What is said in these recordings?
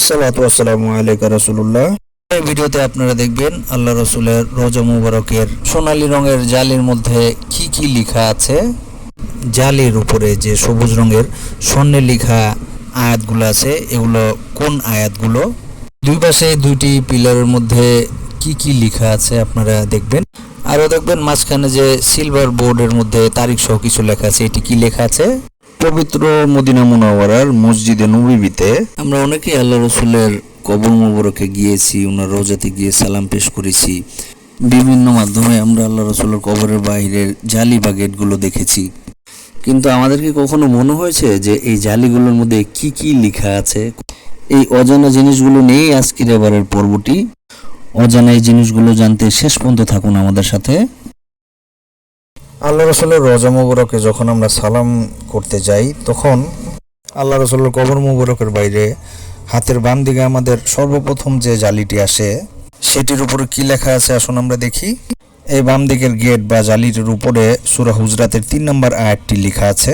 আসসালাতু ওয়াসসালামু আলাইকা রাসূলুল্লাহ। এই ভিডিওতে আপনারা দেখবেন আল্লাহ রাসূলের রওজা মুবারকের সোনালী রঙের জালির মধ্যে কি কি লেখা আছে। জালির উপরে যে সবুজ রঙের স্বর্ণে লেখা আয়াতগুলো আছে, এগুলো কোন আয়াতগুলো। দুই পাশে দুইটি পিলারের মধ্যে কি কি লেখা আছে আপনারা দেখবেন। আরও দেখবেন মাঝখানে যে সিলভার বোর্ডের মধ্যে তারিখ সহ কিছু লেখা আছে, এটি কি লেখা আছে। পবিত্র মদিনা মুনাওয়ারার মসজিদে নববীতে আমরা অনেকেই আল্লাহ রসুলের কবর মুবারকে গিয়েছি, ওনার রোজাতে গিয়ে সালাম পেশ করেছি। বিভিন্ন মাধ্যমে আমরা আল্লাহ রসুলের কবরের বাইরের জালি বা গেটগুলো দেখেছি, কিন্তু আমাদেরকে কখনো মনে হয়েছে যে এই জালিগুলোর মধ্যে কি কি লেখা আছে। এই অজানা জিনিসগুলো নিয়েই আজকের এবারের পর্বটি। অজানা এই জিনিসগুলো জানতে শেষ পর্যন্ত থাকুন আমাদের সাথে। আল্লাহ রসুলের রওজা মুবারকে যখন আমরা সালাম করতে যাই, তখন আল্লাহ রসুলের কবর মুবারকের বাইরে হাতের বাম দিকে আমাদের সর্বপ্রথম যে জালিটি আসে, সেটির উপরে কি লেখা আছে আসুন আমরা দেখি। এই বাম দিকের গেট বা জালিটির উপরে সূরা হুজরাতের 3 নম্বর আয়াতটি লেখা আছে,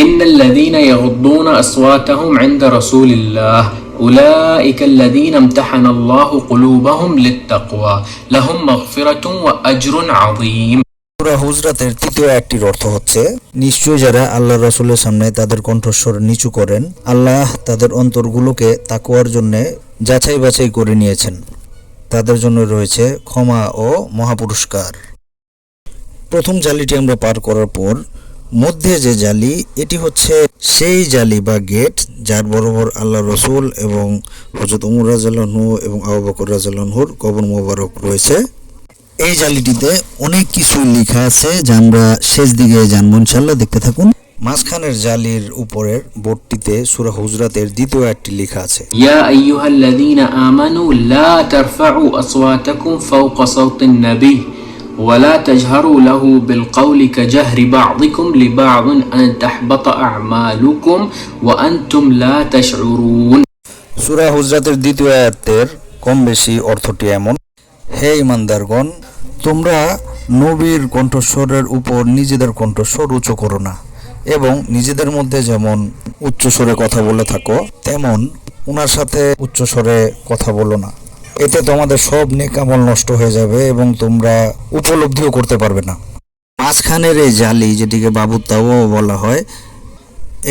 ইন্নাল্লাযীনা ইয়াগুদ্দুনা আসওয়াতাহুম ইনদা রাসূলিল্লাহ উলাইকা আল্লাযীনা ইমতাহানাল্লাহু কুলুবাহুম লিত-তাকওয়া লাহুম মাগফিরাতুন ওয়া আজরুন আযীম। সূরা হুজরাতের তৃতীয় আয়াতটির অর্থ হচ্ছে, নিশ্চয়ই যারা আল্লাহর রাসূলের সামনে তাদের কণ্ঠস্বর নিচু করেন, আল্লাহ তাদের অন্তরগুলোকে তাকওয়ার জন্য যাচাই বাছাই করে নিয়েছেন, তাদের জন্য রয়েছে ক্ষমা ও মহাপুরস্কার। প্রথম জালিটি আমরা পার করার পর মধ্যে যে জালি, এটি হচ্ছে সেই জালি বা গেট যার বরাবর আল্লাহ রসুল এবং হযরত ওমর রাদিয়াল্লাহু আনহু এবং আবু বকর রাদিয়াল্লাহু আনহুর কবর মোবারক রয়েছে। এই জালিটিতে অনেক কিছু লেখা আছে যা আমরা শেষ দিকে জানবো ইনশাআল্লাহ, দেখতে থাকুন। মাঝখানের জালির উপরের বোর্ডটিতে সূরা হুজরাতের দ্বিতীয় আয়াতটি লেখা আছে, ইয়া আইয়ুহাল্লাযীনা আমানু লা তারফাউ আসওয়াতাকুম ফাওকা সাওতিন নবী ওয়া লা তাজহারু লাহু বিল কওলি কাজহরি বা'দিকুম লিবা'দিন আন তাহবাতা আ'মালুকুম ওয়া আনতুম লা তাশউরুন। সূরা হুজরাতের দ্বিতীয় আয়াতের কম বেশি অর্থটি এমন, হে ঈমানদারগণ, তোমরা নবীর কণ্ঠস্বরের উপর নিজেদের কণ্ঠস্বর উঁচু করো না, এবং নিজেদের মধ্যে যেমন উচ্চস্বরে কথা বলে থাকো, তেমন ওনার সাথে উচ্চস্বরে কথা বলো না। এতে তোমাদের সব নেক আমল নষ্ট হয়ে যাবে এবং তোমরা উপলব্ধিও করতে পারবে না। মাঝখানের এই জালি, যেটিকে বাবুত তাওয়া বলা হয়,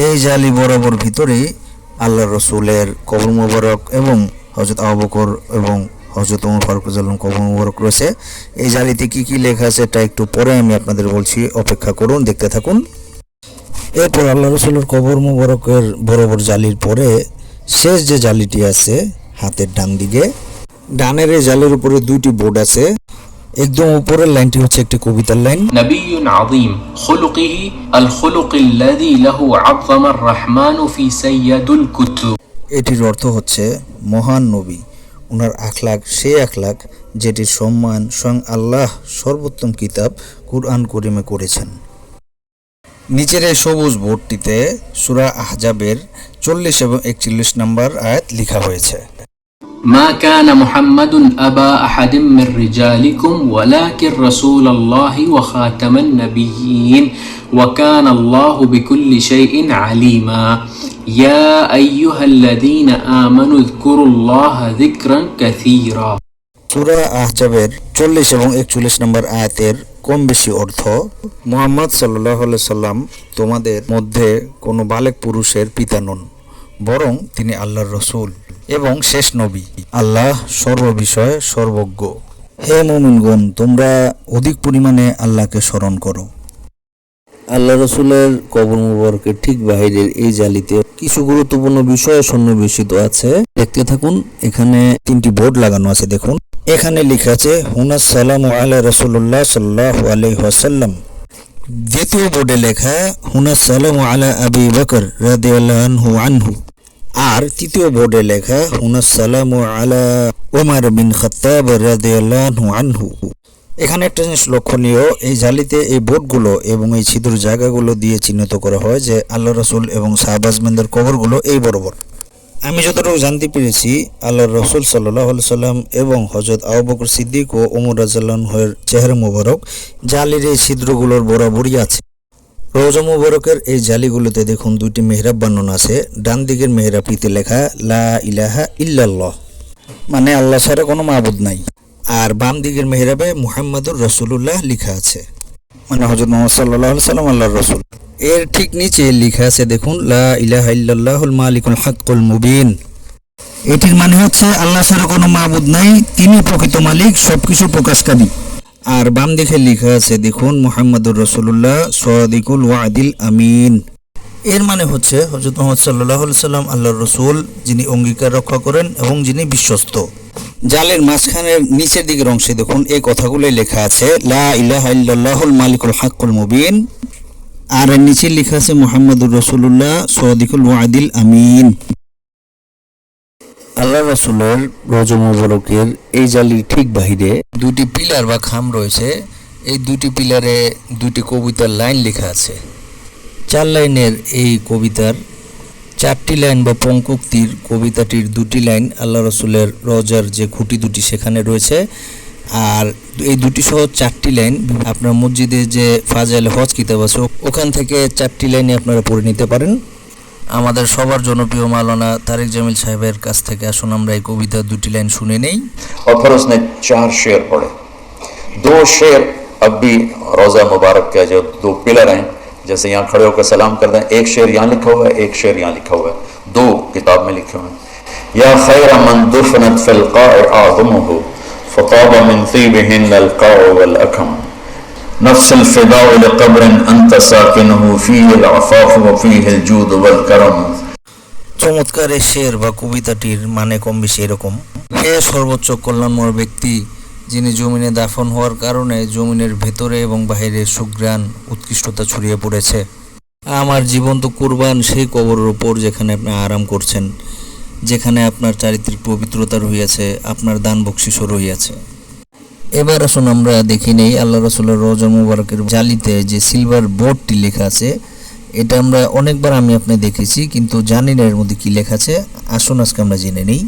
এই জালি বরাবর ভিতরেই আল্লাহ রসুলের কবর মুবারক এবং হযরত আবু বকর এবং হযরত ওমর ফারুক রাদিয়াল্লাহু আনহু কবর মুবারক রয়েছে। এই জালিতে কি কি লেখা আছে এটা একটু পরে আমি আপনাদের বলছি, অপেক্ষা করুন, দেখতে থাকুন। এরপর আল্লাহ রসুলের কবর মুবারকের বরাবর জালির পরে শেষ যে জালিটি আছে হাতের ডান দিকে, ডানের এই জালির উপরে দুইটি বোর্ড আছে। একদম উপরের লাইনটি হচ্ছে একটি কবিতার লাইন, নবিয়্যুন আযীম খুলুকিহি আল খুলুকিল্লাযী লাহু আযযামার রাহমানু ফি সাইয়্যিদুল কুতুব। এটির অর্থ হচ্ছে মহান নবী, ওনার আখলাক সেই আখলাক যেটির সম্মান স্বয়ং আল্লাহ সর্বোত্তম কিতাব কুরআন করিমে করেছেন। নিচের এই সবুজ বোর্ডটিতে সূরা আহজাবের 40 এবং 41 নম্বর আয়াত লেখা হয়েছে, মা কানা মুহাম্মাদুন আবা আহাদিম মির রিজালিকুম ওয়ালাকিন রাসূলুল্লাহি ওয়া খাতামান নাবিয়্যিন ওয়া কানা আল্লাহু বিকুল্লি শাইইন আলিমা। ইয়া আইয়ুহাল্লাযীনা আমানু যকুরুল্লাহা যিকরান কাসীরা। সূরা আহজাবের 40 এবং 41 নম্বর আয়াতের কম বেশি অর্থ, মুহাম্মদ সাল্লাল্লাহু আলাইহি সাল্লাম তোমাদের মধ্যে কোনো বালেক পুরুষের পিতা নন, বরং তিনি আল্লাহর রসুল এবং শেষ নবী। আল্লাহ সর্ববিষয়ে সর্বজ্ঞ। হে মুমিনগণ, তোমরা অধিক পরিমাণে আল্লাহকে স্মরণ করো। আল্লাহ রসুলের কবর মুবারকের ঠিক বাইরের এই জালিতে কিছু গুরুত্বপূর্ণ বিষয় সন্নিবেশিত আছে, দেখতে থাকুন। এখানে 3টি বোর্ড লাগানো আছে, দেখুন। এখানে লেখা আছে হুনাস সালামু আলা রাসূলুল্লাহ সাল্লাল্লাহু আলাইহি ওয়াসাল্লাম। দ্বিতীয় বোর্ডে লেখা হুনাস সালামু আলা আবি বকর রাদিয়াল্লাহু আনহু। আর তৃতীয় বোর্ডে লেখা হুনাস সালামু আলা ওমর বিন খাত্তাব রাদিয়াল্লাহু আনহু। এখানে একটা জিনিস লক্ষণীয়, এই জালিতে এই বোর্ডগুলো এবং এই ছিদ্র জায়গাগুলো দিয়ে চিহ্নিত করা হয় যে আল্লাহ রসুল এবং সাহাবাজমেনদের কবরগুলো এই বরাবর। আমি যতটুকু জানতে পেরেছি, আল্লাহ রসুল সাল্লাল্লাহু আলাইহি সাল্লাম এবং হযরত আবু বকর সিদ্দিক ও ওমর রাদিয়াল্লাহু আনহুর চেহারা মোবারক জালির এই ছিদ্রগুলোর বরাবরই আছে। রওজা মুবারকের এই জালিগুলোতে দেখুন দুইটি মেহরাব বানানো আছে। ডান দিকের মেহরাবটিতে লেখা লা ইলাহা ইল্লাল্লাহ, মানে আল্লাহ ছাড়া কোনো মাবুদ নাই। আর বাম দিকের মেহরাবে মুহাম্মাদুর রাসূলুল্লাহ লেখা আছে, মানে হযরত মুহাম্মদ সাল্লাল্লাহু আলাইহি সাল্লাম আল্লাহর রাসূল। এর ঠিক নিচে লেখা আছে দেখুন লা ইলাহা ইল্লাল্লাহুল মালিকুল হাক্কুল মুবিন। এটির মানে হচ্ছে আল্লাহ ছাড়া কোনো মাবুদ নাই, তিনি প্রকৃত মালিক, সবকিছু প্রকাশকারী। আর বাম দিকে লেখা আছে দেখুন মুহাম্মাদুর রাসূলুল্লাহ সাদিকুল ওয়াদিল আমিন। এর মানে হচ্ছে হযরত মুহাম্মদ সাল্লাল্লাহু আলাইহি সাল্লাম আল্লাহর রাসূল, যিনি অঙ্গীকার রক্ষা করেন এবং যিনি বিশ্বস্ত। জালের মাঝখানের নিচের দিকের অংশে দেখুন এই কথাগুলোই লেখা আছে লা ইলাহা ইল্লাল্লাহুল মালিকুল হাক্কুল মুবিন। আর এর নিচে লেখা আছে মুহাম্মাদুর রাসূলুল্লাহ সাদিকুল ওয়াদিল আমিন। আল্লাহ রাসূলের রওজা মুবারকের এই জালির ঠিক বাহিরে দুটি পিলার বা খাম রয়েছে। এই দুটি পিলারে দুটি কবিতার লাইন লেখা আছে। 4 লাইনের এই কবিতার 4টি লাইন বা পঙ্কোক্তির কবিতাটির দুটি লাইন আল্লাহ রাসূলের রওজার যে খুঁটি দুটি সেখানে রয়েছে। আর এই দুটি সহ 4টি লাইন আপনার মসজিদে যে ফাজাইল হজ কিতাব আছে ওখান থেকে 4টি লাইনে আপনারা পড়ে নিতে পারেন। আমাদের সবার জনপ্রিয় মাওলানা তারেক জামিল সাহেবের কাছ থেকে আসুন আমরা এই কবিতার দুটি লাইন শুনে নেই। और फिर उसने 4 शेर पढ़े। 2 शेर अब भी रोज़ा मुबारक के जो 2 पिलर हैं, जैसे यहाँ खड़े होकर सलाम कर दें, एक शेर यहाँ लिखा हुआ है, एक शेर यहाँ लिखा हुआ है, 2 किताब में लिखे हुए हैं। या खैर मन दुफनत फिल क़ाअ आज़मुहु फताब मिन तीबिहिन अल क़ाअ वल अकम नफ्स अल फ़िदाउ लिक़ब्रिन अंत साकिनुहु फ़ीहि अल अफ़ाफ़ व फ़ीहि अल जूद वल करम। চমৎকার এই শের বা কবিতাটির মানে কম বেশি এরকম: হে সর্বোচ্চ কল্যাণময় ব্যক্তি, যিনি জমিনে দাফন হওয়ার কারণে জমিনের ভেতরে এবং বাইরে সুঘ্রাণ উৎকৃষ্টতা ছড়িয়ে পড়েছে। আমার জীবন তো কুরবান সেই কবরের উপর যেখানে আপনি আরাম করছেন, যেখানে আপনার চারিত্রিক পবিত্রতা রহিয়াছে, আপনার দান বকশিশও রহিয়াছে। এবার আসুন আমরা দেখি নেই আল্লাহ রাসূলের রওজা মুবারকের জালিতে যে সিলভার বোর্ডটি লেখা আছে, এটা আমরা অনেকবার আমি আপনি দেখেছি কিন্তু জানি না এর মধ্যে কি লেখা আছে। আসুন আজকে আমরা জেনে নেই।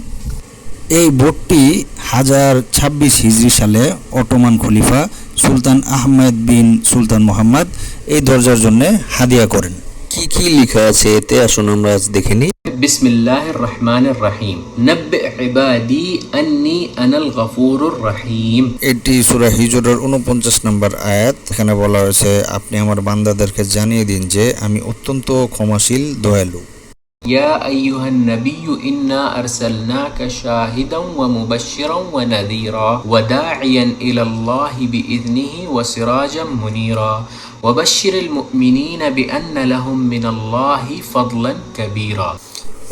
এই বোর্ডটি 1026 হিজরি সালে অটোমান খলিফা সুলতান আহমেদ বিন সুলতান মোহাম্মদ এই দরজার জন্য হাদিয়া করেন। কি কি লেখা আছে এতে আসুন আমরা আজ দেখে নিই। بسم الله الرحمن الرحيم نبئ عبادي أني أنا الغفور الرحيم। এটি সূরা হিজরের 49 নম্বর আয়াত। এখানে বলা হয়েছে আপনি আমার বান্দাদেরকে জানিয়ে দিন যে আমি অত্যন্ত ক্ষমাশীল, দয়ালু। يا أيها النبي إنا أرسلناك شاهدا ومبشرا ونذيرا وداعيا إلى الله بإذنه وسراجا منيرا وبشر المؤمنين بأن لهم من الله فضلا كبيرا।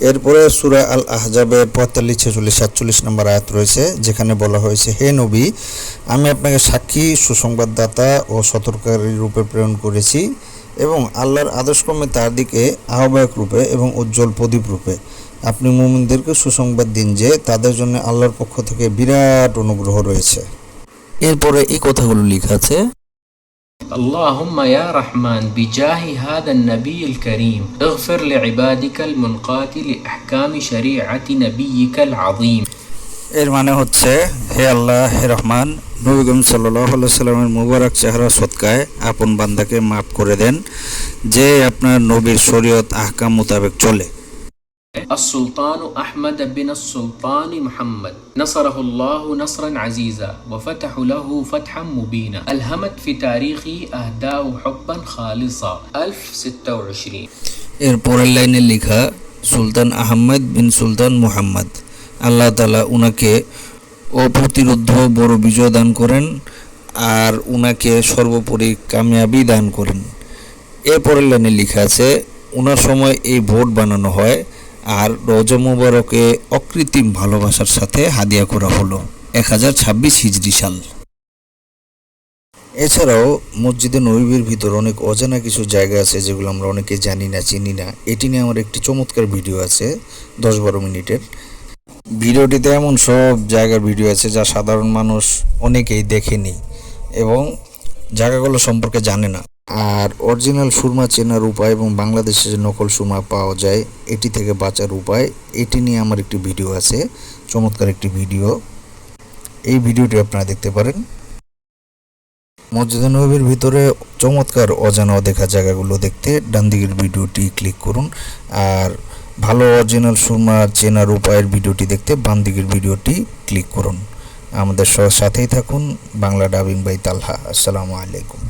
এরপরে সূরা আল আহজাবের 45, 46, 47 নম্বর আয়াত রয়েছে, যেখানে বলা হয়েছে হে নবী, আমি আপনাকে সাক্ষী, সুসংবাদদাতা ও সতর্ককারী রূপে প্রেরণ করেছি এবং আল্লাহর আদেশক্রমে তার দিকে আহ্বায়ক রূপে এবং উজ্জ্বল প্রদীপ রূপে। আপনি মুমিনদেরকে সুসংবাদ দিন যে তাদের জন্য আল্লাহর পক্ষ থেকে বিরাট অনুগ্রহ রয়েছে। এরপরে এই কথাগুলো লেখা আছে: اللهم يا رحمن بجاه هذا النبي الكريم اغفر لعبادك المنقاد لأحكام شريعة نبيك العظيم। এর মানে হচ্ছে হে আল্লাহ, হে রহমান, নবী করিম সাল্লাল্লাহু আলাইহি সাল্লামের মুবারক চেহারা সদকায় আপন বান্দাকে মাফ করে দেন যে আপনার নবীর শরীয়ত আহকাম মোতাবেক চলে। السلطان أحمد بن السلطان محمد نصره الله نصرا عزيزا وفتح له فتحا مبينا ألهمت في تاريخه أهداه حبا خالصا 1026। এর পরের লাইনে লেখা সুলতান আহমেদ বিন সুলতান মুহাম্মদ, আল্লাহ তাআলা উনাকে অপ্রতিরোধ্য বড় বিজয় দান করেন আর উনাকে সর্বোপরি কামিয়াবি দান করেন। এর পরের লাইনে লেখা আছে উনার সময় এই ভোট বানানো হয় আর রওজা মুবারকে অকৃত্রিম ভালোবাসার সাথে হাদিয়া করা হলো 1026 হিজরি সাল। এছাড়াও মসজিদে নববীর ভিতর অনেক অজানা কিছু জায়গা আছে যেগুলো আমরা অনেকে জানি না, চিনি না। এটি নিয়ে আমার একটি চমৎকার ভিডিও আছে 10-12 মিনিটের। ভিডিওটিতে এমন সব জায়গার ভিডিও আছে যা সাধারণ মানুষ অনেকেই দেখেনি এবং জায়গাগুলো সম্পর্কে জানে না। আর অরিজিনাল সুরমা চেনার উপায় এবং বাংলাদেশে যে নকল সুরমা পাওয়া যায় এটি থেকে বাঁচার উপায়, এটি নিয়ে আমার একটি ভিডিও আছে, চমৎকার একটি ভিডিও। এই ভিডিওটি আপনারা দেখতে পারেন। মসজিদে নববীর ভিতরে চমৎকার অজানা অদেখা জায়গাগুলো দেখতে ডান দিকের ভিডিওটি ক্লিক করুন, আর ভালো অরিজিনাল সুরমা চেনার উপায়ের ভিডিওটি দেখতে বাম দিকের ভিডিওটি ক্লিক করুন। আমাদের সাথেই থাকুন। বাংলা ডাবিং বাই তালহা। আসসালামু আলাইকুম।